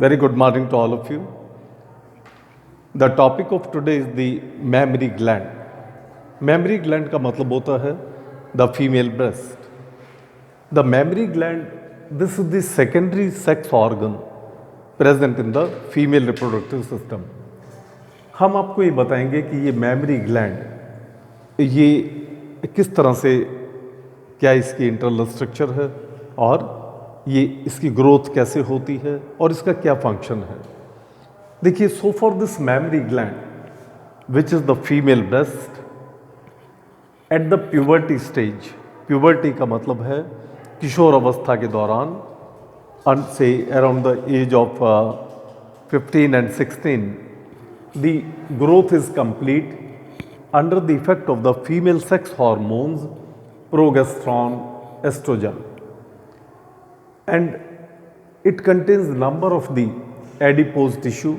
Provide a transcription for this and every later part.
Very good morning to all of you. The topic of today is the mammary gland. Mammary gland का मतलब होता है the female breast. The mammary gland, this is the secondary sex organ present in the female reproductive system. हम आपको ये बताएंगे कि ये mammary gland ये किस तरह से, क्या इसकी इंटरनल स्ट्रक्चर है और ये इसकी ग्रोथ कैसे होती है और इसका क्या फंक्शन है. देखिए, so for this mammary gland which is the female breast at the puberty stage. Puberty का मतलब है किशोर अवस्था के दौरान, से around the age of 15 and 16, the growth is complete under the effect of the female sex hormones progesterone, estrogen, and it contains number of the adipose tissue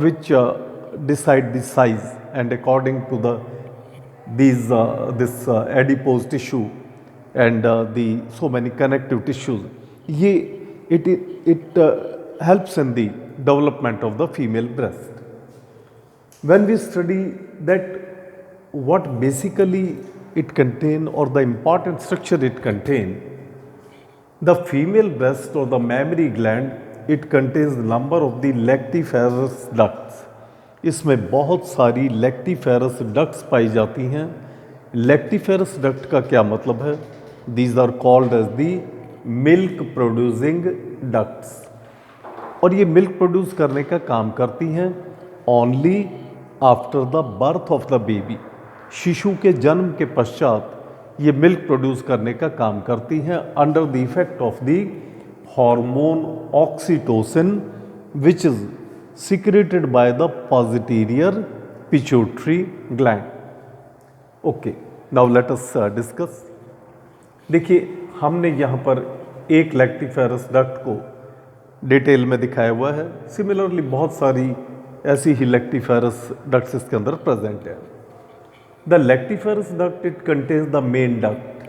which decide the size, and according to this adipose tissue and the so many connective tissues, it helps in the development of the female breast. When we study that what basically it contain or the important structure it contain, the female breast or the mammary gland, it contains number of the lactiferous ducts. इसमें बहुत सारी lactiferous ducts पाई जाती हैं. lactiferous duct का क्या मतलब है? These are called as the milk producing ducts. और ये मिल्क प्रोड्यूस करने का काम करती हैं only after the birth of the baby. शिशु के जन्म के पश्चात ये मिल्क प्रोड्यूस करने का काम करती हैं under the effect of the hormone oxytocin which is secreted by the posterior pituitary gland. Okay, now let us discuss. देखिए, हमने यहाँ पर एक लैक्टिफेरस डक्ट को डिटेल में दिखाया हुआ है. सिमिलरली बहुत सारी ऐसी ही लैक्टिफेरस डक्ट्स इसके अंदर प्रेजेंट है. The lactiferous duct, it contains the main duct,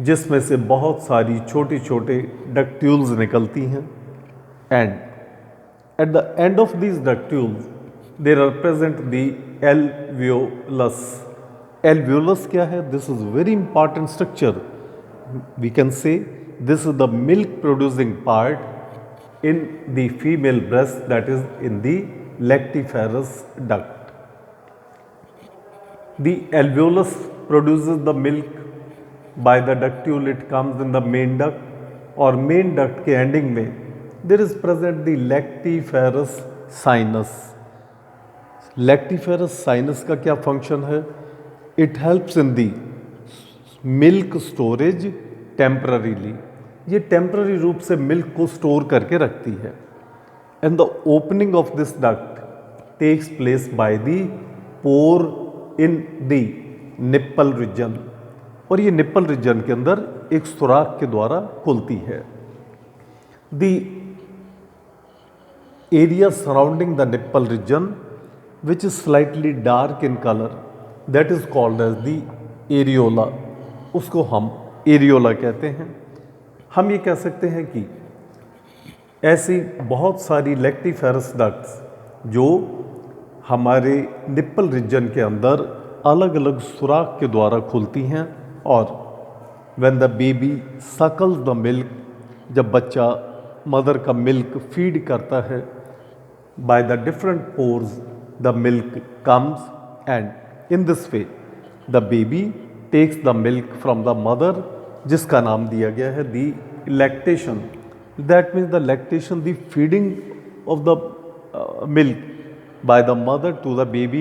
जिसमें से बहुत सारी छोटे छोटे डक्ट्यूल्स निकलती हैं. And at the end of these ductules there are present the alveolus. Alveolus क्या है? This is very important structure. We can say this is the milk producing part in the female breast, that is in the lactiferous duct. The alveolus produces the milk by the ductule, it comes in the main duct, और main duct के ending में there is present the lactiferous sinus. lactiferous sinus का क्या function है? It helps in the milk storage temporarily. ये temporary रूप से milk को store करके रखती है. And the opening of this duct takes place by the pore in the nipple region, और ये निप्पल रीजन के अंदर एक सुराख के द्वारा खुलती है. The area surrounding the nipple region which is slightly dark in colour, that is called as the areola. उसको हम एरियोला कहते हैं. हम ये कह सकते हैं कि ऐसी बहुत सारी लैक्टिफेरस डक्ट्स जो हमारे निप्पल रीजन के अंदर अलग अलग सुराख के द्वारा खुलती हैं, और when the baby suckles the milk, जब बच्चा मदर का मिल्क फीड करता है, by the different pores the milk comes, and in this way the baby takes the milk from the mother, जिसका नाम दिया गया है the lactation. That means the lactation, the feeding of the milk by the mother to the baby,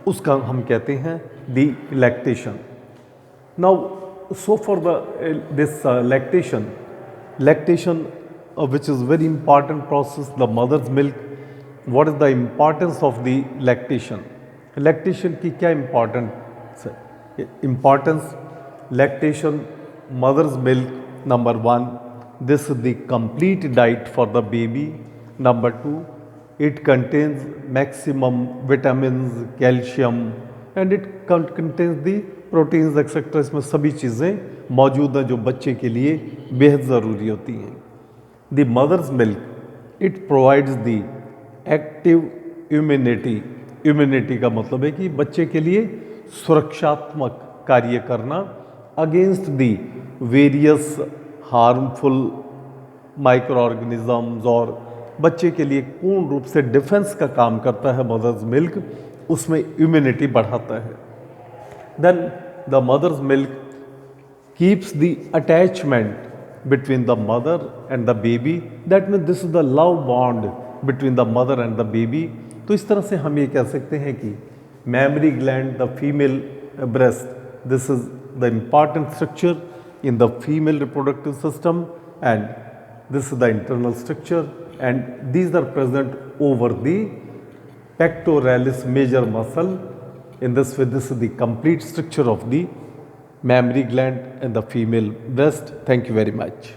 उसका हम कहते हैं the lactation. Now, so for the this lactation which is very important process, the mother's milk. What is the importance of the lactation? lactation की क्या importance है? Importance, lactation, mother's milk, number 1, this is the complete diet for the baby. Number 2, it contains maximum vitamins, calcium, and it contains the proteins etc. इसमें सभी चीज़ें मौजूद हैं जो बच्चे के लिए बेहद ज़रूरी होती हैं. the mother's milk, it provides the active immunity. Immunity का मतलब है कि बच्चे के लिए सुरक्षात्मक कार्य करना against the various harmful micro organisms, और बच्चे के लिए पूर्ण रूप से डिफेंस का काम करता है मदर्स मिल्क, उसमें इम्यूनिटी बढ़ाता है। Then the mother's milk keeps the attachment between the mother and the baby, that means this is the love bond between the mother and the baby। तो इस तरह से हम ये कह सकते हैं कि mammary gland, the female breast, this is the important structure in the female reproductive system, and this is the internal structure, and these are present over the pectoralis major muscle. In this way, this is the complete structure of the mammary gland and the female breast. Thank you very much.